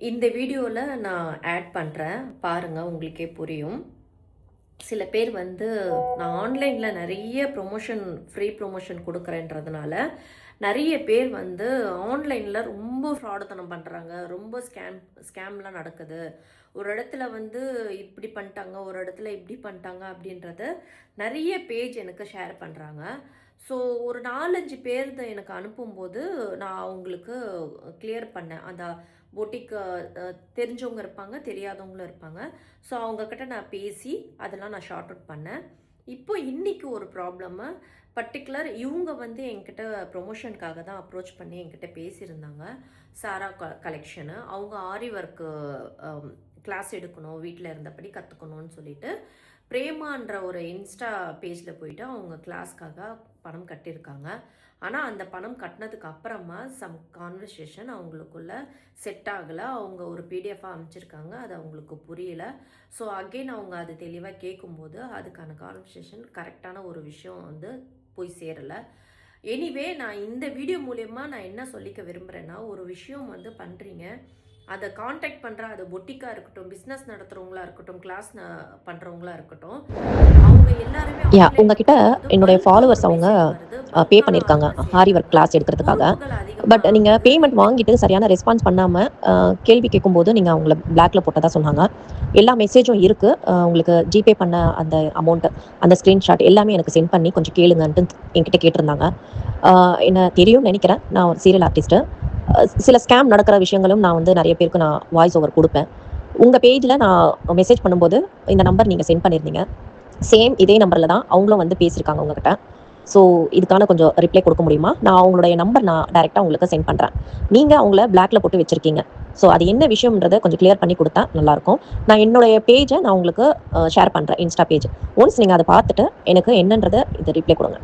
இந்த வீடியோவில் நான் ஆட் பண்ணுறேன் பாருங்கள், உங்களுக்கே புரியும். சில பேர் வந்து நான் ஆன்லைனில் நிறைய ஃப்ரீ ப்ரொமோஷன் கொடுக்குறேன்றதுனால நிறைய பேர் வந்து ஆன்லைனில் ரொம்ப ஃப்ராடுத்தனம் பண்ணுறாங்க. ரொம்ப ஸ்கேம்லாம் நடக்குது. ஒரு இடத்துல வந்து இப்படி பண்ணிட்டாங்க, ஒரு இடத்துல இப்படி பண்ணிட்டாங்க அப்படின்றத நிறைய பேஜ் எனக்கு ஷேர் பண்ணுறாங்க. ஸோ ஒரு 4-5 பேர் எனக்கு அனுப்பும்போது நான் அவங்களுக்கு கிளியர் பண்ணேன். அந்த பொட்டிக்கு தெரிஞ்சவங்க இருப்பாங்க, தெரியாதவங்களும் இருப்பாங்க. ஸோ அவங்கக்கிட்ட நான் பேசி அதெல்லாம் நான் ஷார்ட் அவுட் பண்ணேன். இப்போ இன்னைக்கு ஒரு ப்ராப்ளமு பர்டிகுலர் இவங்க வந்து என்கிட்ட ப்ரொமோஷனுக்காக தான் அப்ரோச் பண்ணி என்கிட்ட பேசியிருந்தாங்க. சாரா கலெக்ஷனு. அவங்க ஆரி ஒர்க்கு கிளாஸ் எடுக்கணும், வீட்டில் இருந்தபடி கற்றுக்கணும்னு சொல்லிட்டு பிரேமான்ற ஒரு இன்ஸ்டா பேஜில் போயிட்டு அவங்க கிளாஸ்க்காக பணம் கட்டியிருக்காங்க. ஆனால் அந்த பணம் கட்டினதுக்கு அப்புறமா சம் கான்வர்சேஷன் அவங்களுக்குள்ள செட் ஆகலை. அவங்க ஒரு பிடிஎஃபாக அமைச்சிருக்காங்க, அது அவங்களுக்கு புரியல. ஸோ அகெயின் அவங்க அது தெளிவாக கேட்கும்போது அதுக்கான கான்வர்சேஷன் கரெக்டான ஒரு விஷயம் வந்து போய் சேரலை. எனிவே நான் இந்த வீடியோ மூலயமா நான் என்ன சொல்லிக்க விரும்புகிறேன்னா, ஒரு விஷயம் வந்து பண்ணுறீங்க, அதை காண்டாக்ட் பண்ணுற, அது பொட்டிக்காக இருக்கட்டும், பிஸ்னஸ் நடத்துகிறவங்களா இருக்கட்டும், கிளாஸ் பண்ணுறவங்களா இருக்கட்டும், அவங்க எல்லாருமே உங்ககிட்ட என்னுடைய ஃபாலோவர்ஸ் அவங்க பே பண்ணியிருக்காங்க ஆரி ஒர்க் கிளாஸ் எடுக்கிறதுக்காக. பட் நீங்கள் பேமெண்ட் வாங்கிட்டு சரியான ரெஸ்பான்ஸ் பண்ணாமல் கேள்வி கேட்கும்போது நீங்கள் அவங்கள பிளாக்ல போட்டதாக சொன்னாங்க. எல்லா மெசேஜும் இருக்குது. உங்களுக்கு ஜிபே பண்ண அந்த அமௌண்ட்டு, அந்த ஸ்க்ரீன்ஷாட் எல்லாமே எனக்கு சென்ட் பண்ணி கொஞ்சம் கேளுங்கன்ட்டு என்கிட்ட கேட்டிருந்தாங்க. என்ன தெரியும்னு நினைக்கிறேன். நான் ஒரு சீரியல் ஆர்டிஸ்ட்டு. சில ஸ்கேம் நடக்கிற விஷயங்களும் நான் வந்து நிறைய பேருக்கு நான் வாய்ஸ் ஓவர் கொடுப்பேன். உங்கள் பேஜில் நான் மெசேஜ் பண்ணும்போது இந்த நம்பர் நீங்கள் சென்ட் பண்ணியிருந்தீங்க. சேம் இதே நம்பரில் தான் அவங்களும் வந்து பேசியிருக்காங்க உங்ககிட்ட. ஸோ இதுக்கான கொஞ்சம் ரிப்ளை கொடுக்க முடியுமா? நான் அவங்களுடைய நம்பர் நான் டைரெக்டாக உங்களுக்கு சென்ட் பண்ணுறேன். நீங்கள் அவங்கள பிளாக்ல போட்டு வச்சுருக்கீங்க. ஸோ அது என்ன விஷயம்ன்றதை கொஞ்சம் கிளியர் பண்ணி கொடுத்தா நல்லாயிருக்கும். நான் என்னுடைய பேஜை நான் உங்களுக்கு ஷேர் பண்ணுறேன், இன்ஸ்டா பேஜ். ஒன்ஸ் நீங்கள் அதை பார்த்துட்டு எனக்கு என்னன்றதை இதை ரிப்ளை கொடுங்க.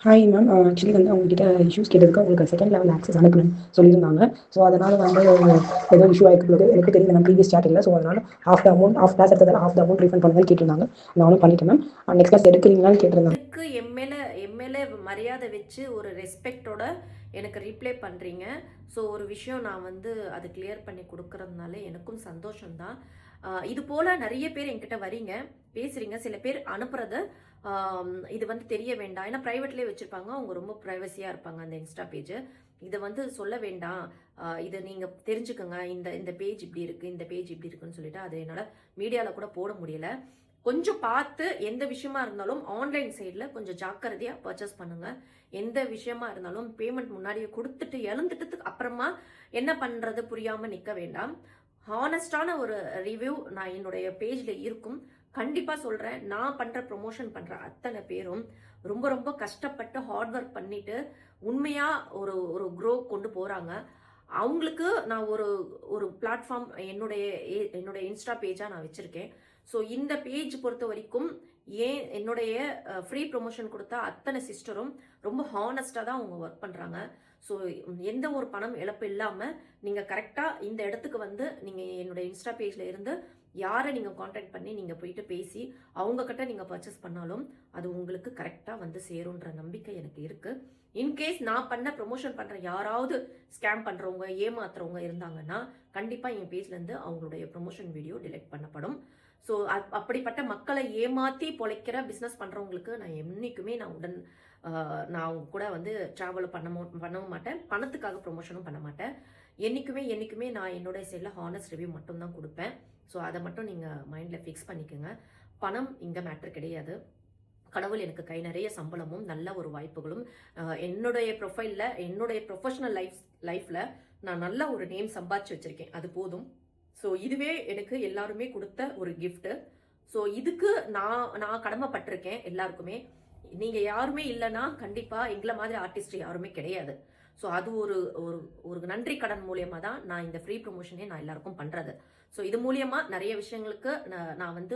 ஹாய் மேம், ஆக்சுவலி வந்து அவங்ககிட்ட இஷ்யூஸ் கேட்டதுக்கு உங்களுக்கு செகண்ட் லெவல் ஆக்சஸ் அனுப்பணும்னு சொல்லியிருந்தாங்க. ஸோ அதனால் வந்து ஏதோ இஷ்யூ ஆகிருக்கு எனக்கு தெரியல மேம், ப்ரீவியஸ் சாட் இல்லை. ஸோ அதனால் ஆஃப் கிளாஸ் எடுத்ததால் ஆஃப் த அமௌண்ட் ரீஃபண்ட் பண்ணுங்கன்னு கேட்டிருந்தாங்க. நானும் பண்ணிட்டேன் மேம். நெக்ஸ்ட் கிளாஸ் எடுக்கிறீங்களான்னு கேட்டிருந்தாங்க. எம்எல்ஏ மரியாதை வச்சு ஒரு ரெஸ்பெக்டோட எனக்கு ரிப்ளை பண்ணுறீங்க. ஸோ ஒரு விஷயம் நான் வந்து அது கிளியர் பண்ணி கொடுக்கறதுனால எனக்கும் சந்தோஷம்தான். இது போல் நிறைய பேர் என்கிட்ட வரீங்க, பேசுகிறீங்க. சில பேர் அனுப்புறது இது வந்து தெரிய வேண்டாம், ஏன்னா ப்ரைவேட்லேயே வச்சுருப்பாங்க, அவங்க ரொம்ப ப்ரைவசியாக இருப்பாங்க அந்த இன்ஸ்டா பேஜ். இதை வந்து சொல்ல வேண்டாம், இதை நீங்கள் தெரிஞ்சுக்கோங்க, இந்த பேஜ் இப்படி இருக்குது, இந்த பேஜ் இப்படி இருக்குன்னு சொல்லிட்டு அது என்னால் மீடியாவில் கூட போட முடியல. கொஞ்சம் பார்த்து எந்த விஷயமா இருந்தாலும் ஆன்லைன் சைடில் கொஞ்சம் ஜாக்கிரதையாக பர்ச்சேஸ் பண்ணுங்கள். எந்த விஷயமா இருந்தாலும் பேமெண்ட் முன்னாடியே கொடுத்துட்டு இழந்துட்டதுக்கு அப்புறமா என்ன பண்ணுறது புரியாமல் நிற்க வேண்டாம். ஹானஸ்டான ஒரு ரிவ்யூ நான் என்னுடைய பேஜில் இருக்கும். கண்டிப்பாக சொல்கிறேன், நான் பண்ணுற ப்ரொமோஷன் பண்ணுற அத்தனை பேரும் ரொம்ப ரொம்ப கஷ்டப்பட்டு ஹார்ட் ஒர்க் பண்ணிட்டு உண்மையாக ஒரு க்ரோ கொண்டு போகிறாங்க. அவங்களுக்கு நான் ஒரு பிளாட்ஃபார்ம் என்னுடைய இன்ஸ்டா பேஜாக நான் வச்சுருக்கேன். ஸோ இந்த பேஜ் பொறுத்த வரைக்கும் என்னுடைய ஃப்ரீ ப்ரொமோஷன் கொடுத்தா அத்தனை சிஸ்டரும் ரொம்ப ஹானஸ்டாக தான் அவங்க ஒர்க் பண்ணுறாங்க. ஸோ எந்த ஒரு பணம் இழப்பு இல்லாமல் நீங்கள் கரெக்டாக இந்த இடத்துக்கு வந்து நீங்கள் என்னுடைய இன்ஸ்டா பேஜில் இருந்து யாரை நீங்கள் காண்டாக்ட் பண்ணி நீங்கள் போயிட்டு பேசி அவங்கக்கிட்ட நீங்கள் பர்ச்சேஸ் பண்ணாலும் அது உங்களுக்கு கரெக்டாக வந்து சேருன்ற நம்பிக்கை எனக்கு இருக்குது. இன்கேஸ் நான் பண்ண ப்ரொமோஷன் பண்ணுற யாராவது ஸ்கேம் பண்ணுறவங்க, ஏமாத்துறவங்க இருந்தாங்கன்னா கண்டிப்பாக என் பேஜ்லேருந்து அவங்களுடைய ப்ரொமோஷன் வீடியோ டிலீட் பண்ணப்படும். ஸோ அப்படிப்பட்ட மக்களை ஏமாற்றி பொழைக்கிற பிஸ்னஸ் பண்ணுறவங்களுக்கு நான் என்றைக்குமே நான் அவங்க கூட வந்து ட்ராவல் பண்ணவும் மாட்டேன், பணத்துக்காக ப்ரொமோஷனும் பண்ண மாட்டேன். என்றைக்குமே நான் என்னோட சைடில் ஹானஸ்ட் ரிவ்யூ மட்டும்தான் கொடுப்பேன். ஸோ அதை மட்டும் நீங்கள் மைண்டில் ஃபிக்ஸ் பண்ணிக்கோங்க. பணம் இங்கே மேட்ரு கிடையாது. கடவுள் எனக்கு கை நிறைய சம்பளமும் நல்ல ஒரு வாய்ப்புகளும் என்னுடைய ப்ரொஃபைலில், என்னுடைய ப்ரொஃபஷனல் லைஃப்பில் நான் நல்ல ஒரு நேம் சம்பாதிச்சு வச்சுருக்கேன், அது போதும். ஸோ இதுவே எனக்கு எல்லாருமே கொடுத்த ஒரு கிஃப்ட்டு. ஸோ இதுக்கு நான் கடமைப்பட்டிருக்கேன் எல்லாருக்குமே. நீங்கள் யாருமே இல்லைன்னா கண்டிப்பாக எங்களை மாதிரி ஆர்டிஸ்ட் யாருமே கிடையாது. ஸோ அது ஒரு நன்றி கடன் மூலியமாக தான் நான் இந்த ஃப்ரீ ப்ரொமோஷனே நான் எல்லாருக்கும் பண்ணுறது. ஸோ இது மூலியமாக நிறைய விஷயங்களுக்கு நான் வந்து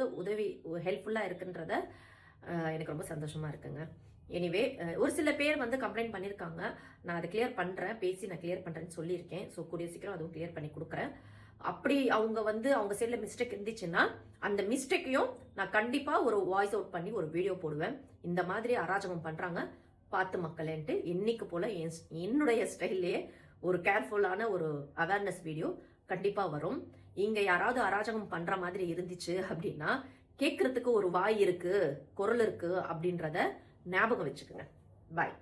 ஹெல்ப்ஃபுல்லாக இருக்குன்றத எனக்கு ரொம்ப சந்தோஷமாக இருக்குங்க. எனிவே ஒரு சில பேர் வந்து கம்ப்ளைண்ட் பண்ணியிருக்காங்க, நான் அதை கிளியர் பண்ணுறேன், பேசி நான் கிளியர் பண்ணுறேன்னு சொல்லியிருக்கேன். ஸோ கூடிய சீக்கிரம் அதுவும் கிளியர் பண்ணி கொடுக்குறேன். அப்படி அவங்க சைடில் மிஸ்டேக் இருந்துச்சுன்னா அந்த மிஸ்டேக்கையும் நான் கண்டிப்பாக ஒரு வாய்ஸ் அவுட் பண்ணி ஒரு வீடியோ போடுவேன். இந்த மாதிரி அராஜகம் பண்ணுறாங்க பார்த்து மக்களேன்ட்டு என்னைக்கு போல் என்னுடைய ஸ்டைல்லையே ஒரு கேர்ஃபுல்லான ஒரு அவேர்னஸ் வீடியோ கண்டிப்பாக வரும். இங்கே யாராவது அராஜகம் பண்ணுற மாதிரி இருந்துச்சு அப்படின்னா கேட்குறதுக்கு ஒரு வாய் இருக்குது, குரல் இருக்குது அப்படின்றத ஞாபகம் வச்சுக்கோங்க. பாய்.